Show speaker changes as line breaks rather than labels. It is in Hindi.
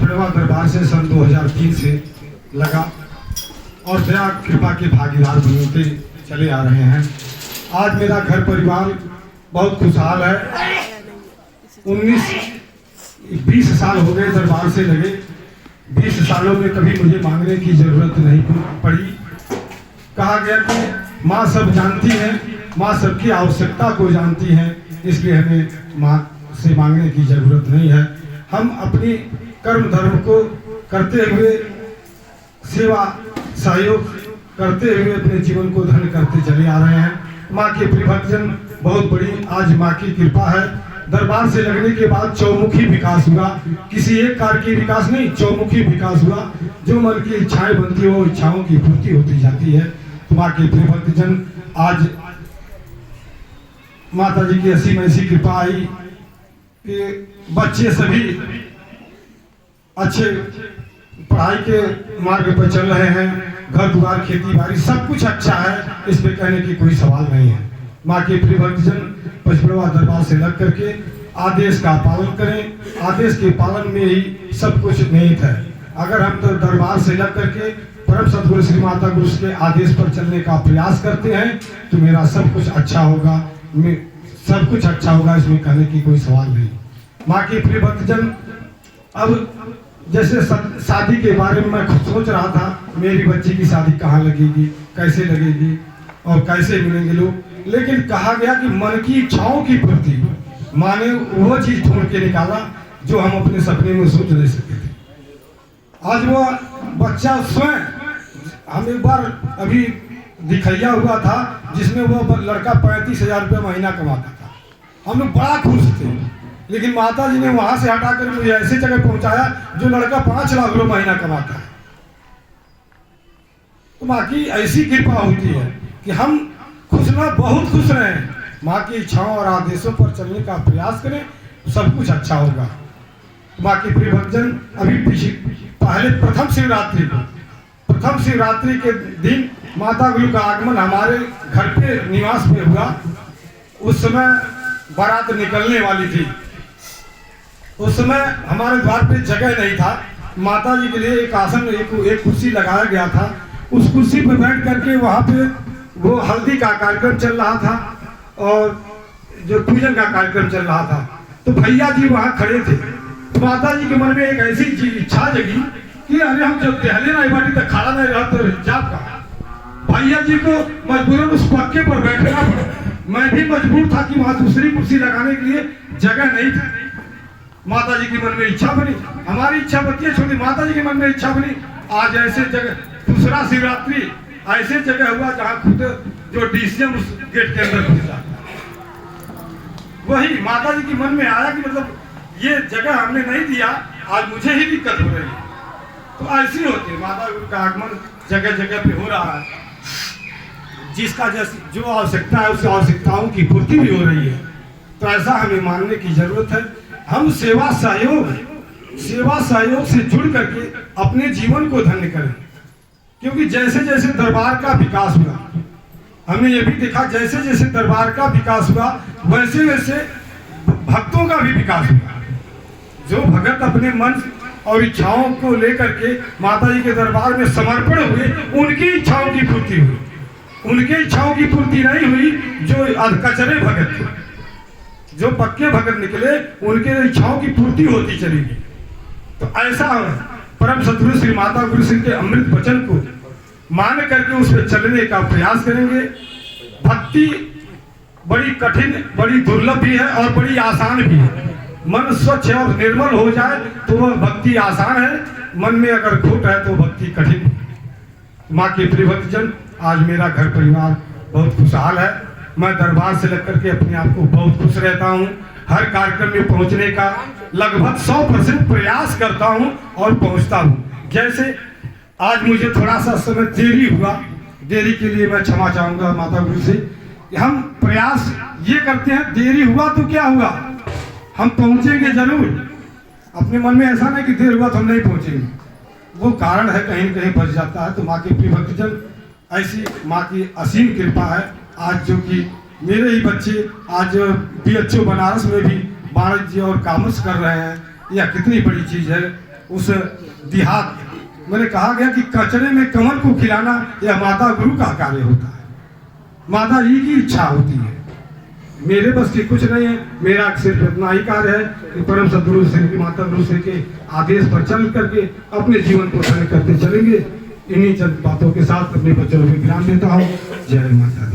पचपड़वा दरबार से सन 2003 से लगा और दया कृपा के भागीदार बनते चले आ रहे हैं। आज मेरा घर परिवार बहुत खुशहाल है। 19-20 साल हो गए दरबार से लगे। 20 सालों में कभी मुझे मांगने की जरूरत नहीं पड़ी। कहा गया कि माँ सब जानती है, माँ सबकी आवश्यकता को जानती है, इसलिए हमें माँ से मांगने की जरूरत नहीं है। हम अपनी कर्म धर्म को करते हुए, सेवा सहयोग करते हुए अपने जीवन को धन्य करते चले आ रहे हैं। माँ के प्रिय भक्तजन, बहुत बड़ी आज माँ की कृपा है। दरबार से लगने के बाद चौमुखी विकास हुआ। किसी एक कार्य की विकास नहीं, चौमुखी विकास हुआ। जो मन की इच्छाएं बनती है वो इच्छाओं की पूर्ति होती जाती है। तो माँ के प्रिय भक्तजन, आज माता जी की असीम ऐसी कृपा आई कि बच्चे सभी अच्छे पढ़ाई के मार्ग पर चल रहे हैं। घर द्वार खेती बाड़ी सब कुछ अच्छा है, इस पे कहने की कोई सवाल नहीं है। माँ के प्रिय भक्तजन, पचपड़वा दरबार से लग करके आदेश का पालन करें। आदेश के पालन में ही सब कुछ निहित है। अगर हम तो दरबार से लग करके परम सद्गुरु श्री माता गुरु के आदेश पर चलने का प्रयास करते हैं तो मेरा सब कुछ अच्छा होगा, सब कुछ अच्छा होगा, इसमें कहने की कोई सवाल नहीं। माँ के प्रिय भक्तजन, अब जैसे शादी के बारे में मैं सोच रहा था, मेरी बच्ची की शादी कहाँ लगेगी, कैसे लगेगी और कैसे मिलेंगे लोग। लेकिन कहा गया कि मन की इच्छाओं की पूर्ति, माँ ने वो चीज ढूंढ के निकाला जो हम अपने सपने में सोच नहीं सकते थे। आज वो बच्चा स्वयं, हम एक बार अभी दिखैया हुआ था जिसमें वो लड़का 35,000 रुपये महीना कमाता था। हम लोग बड़ा खुश थे, लेकिन माता जी ने वहां से हटाकर मुझे ऐसी जगह पहुंचाया जो लड़का 5 लाख रुपये महीना कमाता है। तो माँ की ऐसी कृपा होती है कि हम खुश ना बहुत खुश रहें। माँ की इच्छाओं और आदेशों पर चलने का प्रयास करें, सब कुछ अच्छा होगा। माँ के प्रिय भक्तजन, अभी पहले प्रथम शिवरात्रि के दिन माता गुरु का आगमन हमारे घर पे निवास में हुआ। उस समय बारात निकलने वाली थी। उस समय हमारे द्वार पे जगह नहीं था। माता जी के लिए एक आसन, एक कुर्सी लगाया गया था। उस कुर्सी पर बैठ करके वहाँ पे वो हल्दी का कार्यक्रम चल रहा था और जो पूजन का कार्यक्रम चल रहा था। तो भैया जी वहाँ खड़े थे। तो माता जी के मन में एक ऐसी इच्छा जगी कि अरे हम जब टहले ना बाटी तक खड़ा नहीं रहा तो जाप का। भैया जी को मजबूरन उस पक्के पर बैठना पड़ा। मैं भी मजबूर था कि वहाँ दूसरी कुर्सी लगाने के लिए जगह नहीं था। माता जी के मन में इच्छा बनी, हमारी इच्छा बनती है छोटी, माता जी के मन में इच्छा बनी। आज ऐसे जगह, दूसरा शिवरात्रि ऐसे जगह हुआ जहाँ खुद जो डीसीएम उस गेट के अंदर घुसा। वही माता जी के मन में आया कि मतलब ये जगह हमने नहीं दिया, आज मुझे ही दिक्कत हो रही है। तो ऐसी होती है, माता गुरु का आगमन जगह जगह पे हो रहा है। जिसका जो आवश्यकता है उस आवश्यकताओं की पूर्ति भी हो रही है। तो ऐसा हमें मानने की जरूरत है। हम सेवा सहयोग से जुड़ करके अपने जीवन को धन्य करें। क्योंकि जैसे जैसे दरबार का विकास हुआ, हमने ये भी देखा, जैसे जैसे दरबार का विकास हुआ वैसे वैसे भक्तों का भी विकास हुआ। जो भगत अपने मन और इच्छाओं को लेकर के माता जी के दरबार में समर्पण हुए, उनकी इच्छाओं की पूर्ति हुई। उनके इच्छाओं की पूर्ति नहीं हुई जो अधकचरे भगत थे, जो पक्के भगत निकले, उनके इच्छाओं की पूर्ति होती चलेगी। तो ऐसा परम सद्गुरु श्री माता गुरु सिंह के अमृत वचन को मान करके उस पर चलने का प्रयास करेंगे। भक्ति बड़ी कठिन, बड़ी दुर्लभ भी है और बड़ी आसान भी है। मन स्वच्छ और निर्मल हो जाए तो वह भक्ति आसान है, मन में अगर खोट है तो भक्ति कठिन है। माँ के प्रिय भक्तजन, आज मेरा घर परिवार बहुत खुशहाल है। मैं दरबार से लग करके अपने आप को बहुत खुश रहता हूँ। हर कार्यक्रम में पहुँचने का लगभग 100% प्रयास करता हूँ और पहुँचता हूँ। जैसे आज मुझे थोड़ा सा समय देरी हुआ, देरी के लिए मैं क्षमा चाहूँगा माता गुरु से। हम प्रयास ये करते हैं, देरी हुआ तो क्या हुआ, हम पहुँचेंगे जरूर। अपने मन में ऐसा नहीं कि देर हुआ तो हम नहीं पहुँचेंगे, वो कारण है कहीं न कहीं बच जाता है। तो माँ के प्रिय भक्तजन, ऐसी माँ की असीम कृपा है। आज जो कि मेरे ही बच्चे आज BHU बनारस में भी वाणिज्य और कॉमर्स कर रहे हैं, यह कितनी बड़ी चीज़ है। उस देहात मैंने कहा गया कि कचरे में कमल को खिलाना यह माता गुरु का कार्य होता है, माता जी की इच्छा होती है। मेरे बस की कुछ नहीं है, मेरा सिर्फ इतना ही कार्य है कि परम सदगुरु श्री की माता गुरु श्री के आदेश पर चल करके अपने जीवन को धन्य करते चलेंगे। इन्हीं चंद बातों के साथ अपने बच्चों को विराम देता हूँ। जय माता दी।